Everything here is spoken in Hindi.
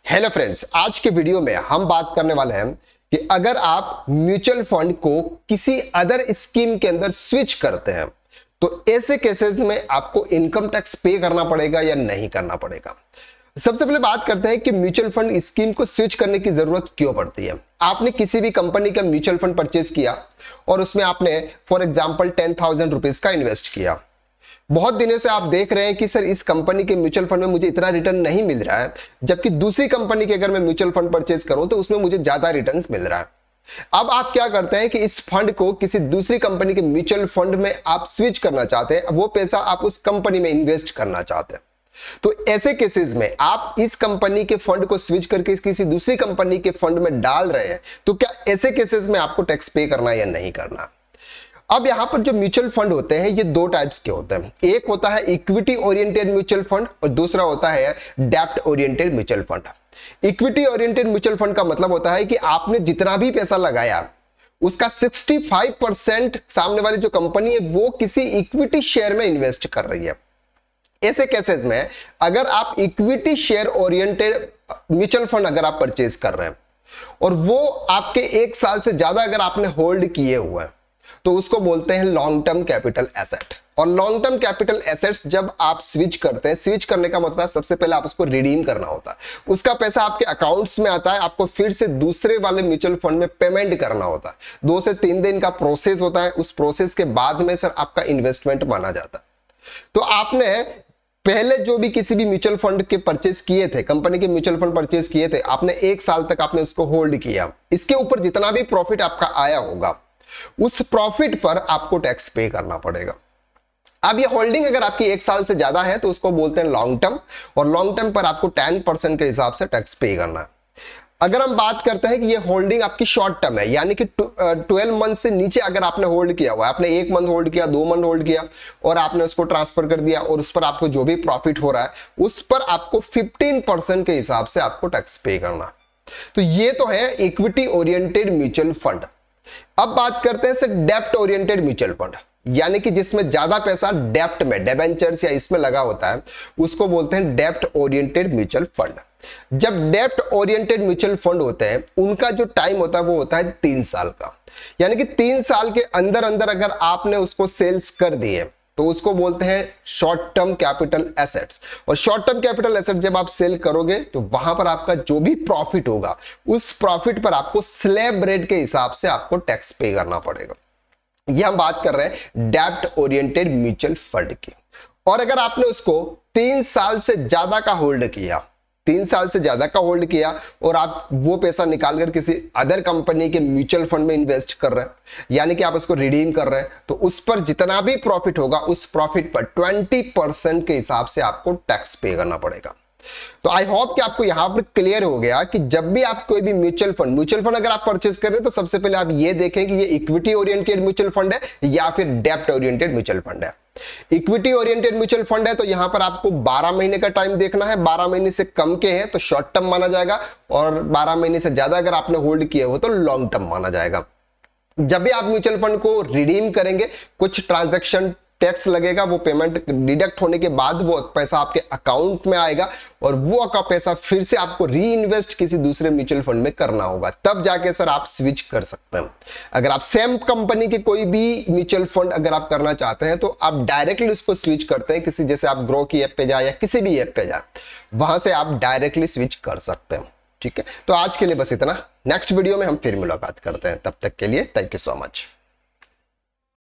हेलो फ्रेंड्स, आज के वीडियो में हम बात करने वाले हैं कि अगर आप म्यूचुअल फंड को किसी अदर स्कीम के अंदर स्विच करते हैं तो ऐसे केसेस में आपको इनकम टैक्स पे करना पड़ेगा या नहीं करना पड़ेगा। सबसे पहले बात करते हैं कि म्यूचुअल फंड स्कीम को स्विच करने की जरूरत क्यों पड़ती है। आपने किसी भी कंपनी का म्यूचुअल फंड परचेज किया और उसमें आपने फॉर एग्जांपल 10,000 रुपीज का इन्वेस्ट किया। बहुत दिनों से आप देख रहे हैं कि सर इस कंपनी के म्यूचुअल फंड में मुझे इतना रिटर्न नहीं मिल रहा है, जबकि दूसरी कंपनी के अगर मैं म्यूचुअल फंड परचेज करूं तो उसमें मुझे ज्यादा रिटर्न्स मिल रहा है। अब आप क्या करते हैं कि इस फंड को किसी दूसरी कंपनी के म्यूचुअल फंड में आप स्विच करना चाहते हैं, वो पैसा आप उस कंपनी में इन्वेस्ट करना चाहते हैं। तो ऐसे केसेस में आप इस कंपनी के फंड को स्विच करके किसी दूसरी कंपनी के फंड में डाल रहे हैं, तो क्या ऐसे केसेस में आपको टैक्स पे करना या नहीं करना। अब यहां पर जो म्यूचुअल फंड होते हैं ये दो टाइप्स के होते हैं। एक होता है इक्विटी ओरिएंटेड म्यूचुअल फंड और दूसरा होता है डेब्ट oriented mutual fund. Equity oriented mutual fund का मतलब होता है कि आपने जितना भी पैसा लगाया उसका 65% सामने वाली जो कंपनी है वो किसी इक्विटी शेयर में इन्वेस्ट कर रही है। ऐसे केसेस में अगर आप equity share oriented mutual fund अगर आप परचेज कर रहे हैं और वो आपके 1 साल से ज्यादा अगर आपने होल्ड किए हुए हैं तो उसको बोलते हैं लॉन्ग टर्म कैपिटल एसेट। और लॉन्ग टर्म कैपिटल एसेट्स जब आप स्विच करते हैं, स्विच करने का मतलब सबसे पहले आप उसको रिडीम करना होता है, उसका पैसा आपके अकाउंट्स में आता है, आपको फिर से दूसरे वाले म्यूचुअल फंड में पेमेंट करना होता है। 2 से 3 दिन का प्रोसेस होता है, उस प्रोसेस के बाद में सर आपका इन्वेस्टमेंट माना जाता है। तो आपने पहले जो भी किसी भी म्यूचुअल फंड के परचेज किए थे, कंपनी के म्यूचुअल फंड परचेज किए थे, आपने 1 साल तक आपने उसको होल्ड किया, इसके ऊपर जितना भी प्रॉफिट आपका आया होगा उस प्रॉफिट पर आपको टैक्स पे करना पड़ेगा। अब ये होल्डिंग अगर आपकी 1 साल से ज्यादा है तो उसको बोलते हैं लॉन्ग टर्म, और लॉन्ग टर्म पर आपको 10% के हिसाब से टैक्स पे करना है। अगर हम बात करते हैं कि ये होल्डिंग आपकी शॉर्ट टर्म है, यानी कि 12 मंथ से नीचे अगर आपने होल्ड किया हुआ है, आपने 1 मंथ होल्ड किया, 2 मंथ होल्ड किया और आपने उसको ट्रांसफर कर दिया और उस पर आपको जो भी प्रॉफिट हो रहा है उस पर आपको 15% के हिसाब से आपको टैक्स पे करना। तो ये तो है इक्विटी ओरिएंटेड म्यूचुअल फंड। अब बात करते हैं सर डेब्ट ओरिएंटेड म्यूचुअल फंड, यानी कि जिसमें ज्यादा पैसा डेब्ट में, डिबेंचर्स या इसमें लगा होता है, उसको बोलते हैं डेब्ट ओरिएंटेड म्यूचुअल फंड। जब डेब्ट ओरिएंटेड म्यूचुअल फंड होते हैं उनका जो टाइम होता है वो होता है 3 साल का, यानी कि 3 साल के अंदर अंदर अगर आपने उसको सेल्स कर दिए तो उसको बोलते हैं शॉर्ट टर्म कैपिटल एसेट्स। और शॉर्ट टर्म कैपिटल एसेट जब आप सेल करोगे तो वहां पर आपका जो भी प्रॉफिट होगा उस प्रॉफिट पर आपको स्लैब रेट के हिसाब से आपको टैक्स पे करना पड़ेगा। यह हम बात कर रहे हैं डेब्ट ओरिएंटेड म्यूचुअल फंड की। और अगर आपने उसको 3 साल से ज्यादा का होल्ड किया, 3 साल से ज्यादा का होल्ड किया और आप वो पैसा निकालकर किसी अदर कंपनी के म्यूचुअल फंड में इन्वेस्ट कर रहे हैं, यानी कि आप उसको रिडीम कर रहे हैं, तो उस पर जितना भी प्रॉफिट होगा उस प्रॉफिट पर 20% के हिसाब से आपको टैक्स पे करना पड़ेगा। तो आई होप कि आपको यहां पर क्लियर हो गया कि जब भी आप कोई भी म्यूचुअल फंड अगर आप परचेज कर रहे हैं तो सबसे पहले आप ये देखें कि ये इक्विटी ओरिएंटेड म्यूचुअल फंड है या फिर डेब्ट ओरिएंटेड म्यूचुअल फंड है। इक्विटी ओरिएंटेड म्यूचुअल फंड है तो यहां पर आपको 12 महीने का टाइम देखना है। 12 महीने से कम के हैं तो शॉर्ट टर्म माना जाएगा और 12 महीने से ज्यादा अगर आपने होल्ड किए हो तो लॉन्ग टर्म माना जाएगा। जब भी आप म्यूचुअल फंड को रिडीम करेंगे कुछ ट्रांजैक्शन टैक्स लगेगा, वो पेमेंट डिडक्ट होने के बाद वो पैसा आपके अकाउंट में आएगा और वो का पैसा फिर से आपको री इन्वेस्ट किसी दूसरे म्यूचुअल फंड में करना होगा, तब जाके सर आप स्विच कर सकते हैं। अगर आप सेम कंपनी के कोई भी म्यूचुअल फंड अगर आप करना चाहते हैं तो आप डायरेक्टली उसको स्विच करते हैं, किसी जैसे आप ग्रो की ऐप पे जाए या किसी भी ऐप पे जाए, वहां से आप डायरेक्टली स्विच कर सकते हैं। ठीक है, तो आज के लिए बस इतना। नेक्स्ट वीडियो में हम फिर मुलाकात करते हैं, तब तक के लिए थैंक यू सो मच।